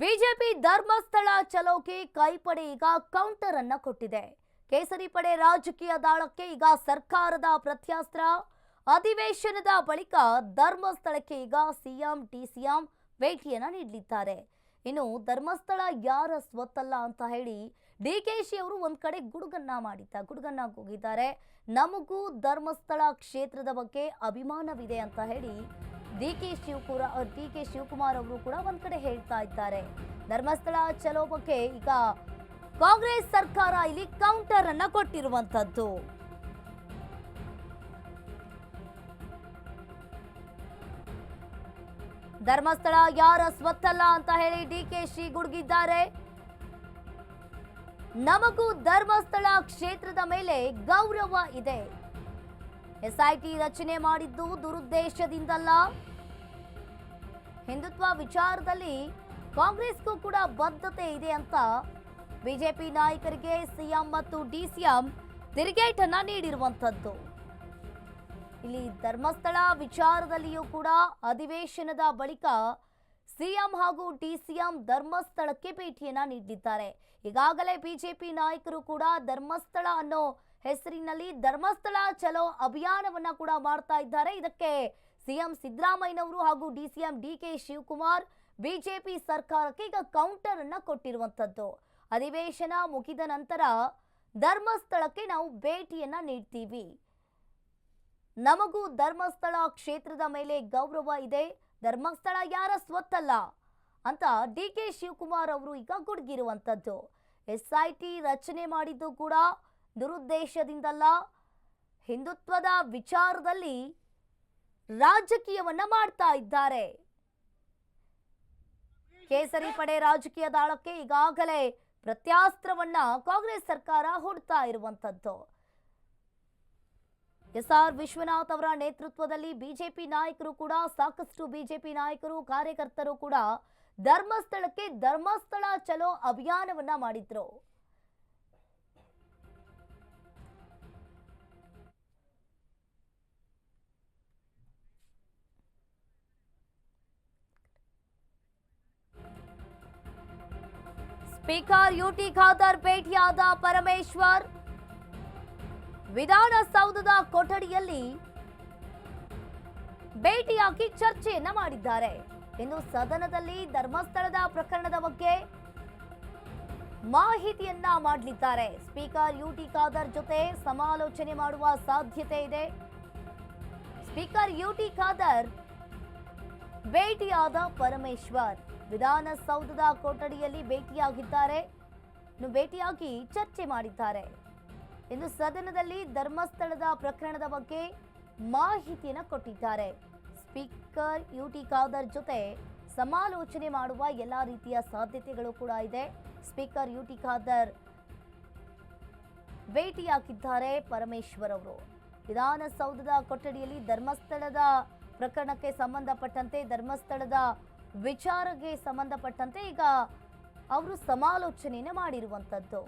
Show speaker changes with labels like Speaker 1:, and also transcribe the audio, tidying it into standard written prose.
Speaker 1: BJP Dharmasthala ಚಲೋಗೆ ಕೈಪಡೆ ಈಗ counter ಅನ್ನ ಕೊಟ್ಟಿದೆ. ಕೇಸರಿ ಪಡೆ ರಾಜಕೀಯ ದಾಳಕ್ಕೆ ಈಗ ಸರ್ಕಾರದ ಪ್ರತ್ಯಾಸ್ತ್ರ. ಅಧಿವೇಶನದ ಬಳಿಕ ಧರ್ಮಸ್ಥಳಕ್ಕೆ ಈಗ ಸಿಎಂ ಡಿಸಿಎಂ ಭೇಟಿಯನ್ನ ನೀಡಲಿದ್ದಾರೆ. ಇನ್ನು ಧರ್ಮಸ್ಥಳ ಯಾರ ಸ್ವತ್ತಲ್ಲ ಅಂತ ಹೇಳಿ ಡಿಕೆಶಿ ಅವರು ಒಂದ್ ಕಡೆ ಗುಡುಗನ್ನ ಕೂಗಿದ್ದಾರೆ. ನಮಗೂ ಧರ್ಮಸ್ಥಳ ಕ್ಷೇತ್ರದ ಬಗ್ಗೆ ಅಭಿಮಾನವಿದೆ ಅಂತ ಹೇಳಿ ಡಿಕೆ ಶಿವಕುಮಾರ್ ಅವರು ಕೂಡ ಒಂದ್ ಕಡೆ ಹೇಳ್ತಾ ಇದ್ದಾರೆ. ಧರ್ಮಸ್ಥಳ ಚಲೋ ಬಗ್ಗೆ ಈಗ ಕಾಂಗ್ರೆಸ್ ಸರ್ಕಾರ ಇಲ್ಲಿ ಕೌಂಟರ್ ಅನ್ನ ಕೊಟ್ಟಿರುವಂತದ್ದು. ಧರ್ಮಸ್ಥಳ ಯಾರ ಸ್ವತ್ತಲ್ಲ ಅಂತ ಹೇಳಿ ಡಿಕೆಶಿ ಗುಡುಗಿದ್ದಾರೆ. ನಮಗೂ ಧರ್ಮಸ್ಥಳ ಕ್ಷೇತ್ರದ ಮೇಲೆ ಗೌರವ ಇದೆ. ಎಸ್ಐಟಿ ರಚನೆ ಮಾಡಿದ್ದು ದುರುದ್ದೇಶದಿಂದಲ್ಲ. ಹಿಂದುತ್ವ ವಿಚಾರದಲ್ಲಿ ಕಾಂಗ್ರೆಸ್ಗೂ ಕೂಡ ಬದ್ಧತೆ ಇದೆ ಅಂತ ಬಿಜೆಪಿ ನಾಯಕರಿಗೆ ಸಿಎಂ ಮತ್ತು ಡಿಸಿಎಂ ತಿರುಗೇಟನ್ನ ನೀಡಿರುವಂತದ್ದು. ಇಲ್ಲಿ ಧರ್ಮಸ್ಥಳ ವಿಚಾರದಲ್ಲಿಯೂ ಕೂಡ ಅಧಿವೇಶನದ ಬಳಿಕ ಸಿಎಂ ಹಾಗೂ ಡಿಸಿಎಂ ಧರ್ಮಸ್ಥಳಕ್ಕೆ ಭೇಟಿಯನ್ನ ನೀಡಲಿದ್ದಾರೆ. ಈಗಾಗಲೇ ಬಿಜೆಪಿ ನಾಯಕರು ಕೂಡ ಧರ್ಮಸ್ಥಳ ಅನ್ನೋ ಹೆಸರಿನಲ್ಲಿ ಧರ್ಮಸ್ಥಳ ಚಲೋ ಅಭಿಯಾನವನ್ನ ಕೂಡ ಮಾಡ್ತಾ ಇದ್ದಾರೆ. ಇದಕ್ಕೆ ಸಿಎಂ ಸಿದ್ದರಾಮಯ್ಯನವರು ಹಾಗೂ ಡಿಸಿಎಂ ಡಿಕೆ ಶಿವಕುಮಾರ್ ಬಿಜೆಪಿ ಸರ್ಕಾರಕ್ಕೆ ಈಗ ಕೌಂಟರ್ ಅನ್ನ ಕೊಟ್ಟಿರುವಂತದ್ದು. ಅಧಿವೇಶನ ಮುಗಿದ ನಂತರ ಧರ್ಮಸ್ಥಳಕ್ಕೆ ನಾವು ಭೇಟಿಯನ್ನ ನೀಡ್ತೀವಿ. ನಮಗೂ ಧರ್ಮಸ್ಥಳ ಕ್ಷೇತ್ರದ ಮೇಲೆ ಗೌರವ ಇದೆ. ಧರ್ಮಸ್ಥಳ ಯಾರ ಸ್ವತ್ತಲ್ಲ ಅಂತ ಡಿಕೆ ಶಿವಕುಮಾರ್ ಅವರು ಈಗ ಗುಡುಗಿರುವಂತದ್ದು. ಎಸ್ಐಟಿ ರಚನೆ ಮಾಡಿದ್ದು ಕೂಡ ದುರುದ್ದೇಶದಿಂದಲ್ಲ. ಹಿಂದುತ್ವದ ವಿಚಾರದಲ್ಲಿ ರಾಜಕೀಯವನ್ನ ಮಾಡ್ತಾ ಇದ್ದಾರೆ. ಕೇಸರಿ ಪಡೆ ರಾಜಕೀಯ ದಾಳಕ್ಕೆ ಈಗಾಗಲೇ ಪ್ರತ್ಯಾಸ್ತ್ರವನ್ನ ಕಾಂಗ್ರೆಸ್ ಸರ್ಕಾರ ಹೂಡ್ತಾ ಇರುವಂತದ್ದು. ಎಸ್ಆರ್ ವಿಶ್ವನಾಥ್ ಅವರ ನೇತೃತ್ವದಲ್ಲಿ ಬಿಜೆಪಿ ನಾಯಕರು ಕೂಡ ಸಾಕಷ್ಟು ಬಿಜೆಪಿ ನಾಯಕರು ಕಾರ್ಯಕರ್ತರು ಕೂಡ ಧರ್ಮಸ್ಥಳಕ್ಕೆ ಧರ್ಮಸ್ಥಳ ಚಲೋ ಅಭಿಯಾನವನ್ನ ಮಾಡಿದ್ರು. ಸ್ಪೀಕರ್ ಯುಟಿ ಖಾದರ್ ಭೇಟಿಯಾದ ಪರಮೇಶ್ವರ್ ವಿಧಾನಸೌಧದ ಕೊಠಡಿಯಲ್ಲಿ ಭೇಟಿಯಾಗಿ ಚರ್ಚೆಯನ್ನ ಮಾಡಿದ್ದಾರೆ. ಇನ್ನು ಸದನದಲ್ಲಿ ಧರ್ಮಸ್ಥಳದ ಪ್ರಕರಣದ ಬಗ್ಗೆ ಮಾಹಿತಿಯನ್ನ ಮಾಡಲಿದ್ದಾರೆ. ಸ್ಪೀಕರ್ ಯುಟಿ ಖಾದರ್ ಜೊತೆ ಸಮಾಲೋಚನೆ ಮಾಡುವ ಸಾಧ್ಯತೆ ಇದೆ. ಸ್ಪೀಕರ್ ಯುಟಿ ಖಾದರ್ ಭೇಟಿಯಾದ ಪರಮೇಶ್ವರ್ ವಿಧಾನಸೌಧದ ಕೊಠಡಿಯಲ್ಲಿ ಭೇಟಿಯಾಗಿದ್ದಾರೆ. ಭೇಟಿಯಾಗಿ ಚರ್ಚೆ ಮಾಡಿದ್ದಾರೆ. ಇನ್ನು ಸದನದಲ್ಲಿ ಧರ್ಮಸ್ಥಳದ ಪ್ರಕರಣದ ಬಗ್ಗೆ ಮಾಹಿತಿಯನ್ನು ಕೊಟ್ಟಿದ್ದಾರೆ. ಸ್ಪೀಕರ್ ಯುಟಿ ಖಾದರ್ ಜೊತೆ ಸಮಾಲೋಚನೆ ಮಾಡುವ ಎಲ್ಲ ರೀತಿಯ ಸಾಧ್ಯತೆಗಳು ಕೂಡ ಇದೆ. ಸ್ಪೀಕರ್ ಯುಟಿ ಖಾದರ್ ಭೇಟಿಯಾಗಿದ್ದಾರೆ ಪರಮೇಶ್ವರ್ ಅವರು. ವಿಧಾನಸೌಧದ ಕೊಠಡಿಯಲ್ಲಿ ಧರ್ಮಸ್ಥಳದ ಪ್ರಕರಣಕ್ಕೆ ಸಂಬಂಧಪಟ್ಟಂತೆ ಧರ್ಮಸ್ಥಳದ ವಿಚಾರಕ್ಕೆ ಸಂಬಂಧಪಟ್ಟಂತೆ ಈಗ ಅವರು ಸಮಾಲೋಚನೆಯನ್ನು ಮಾಡಿರುವಂತದ್ದು.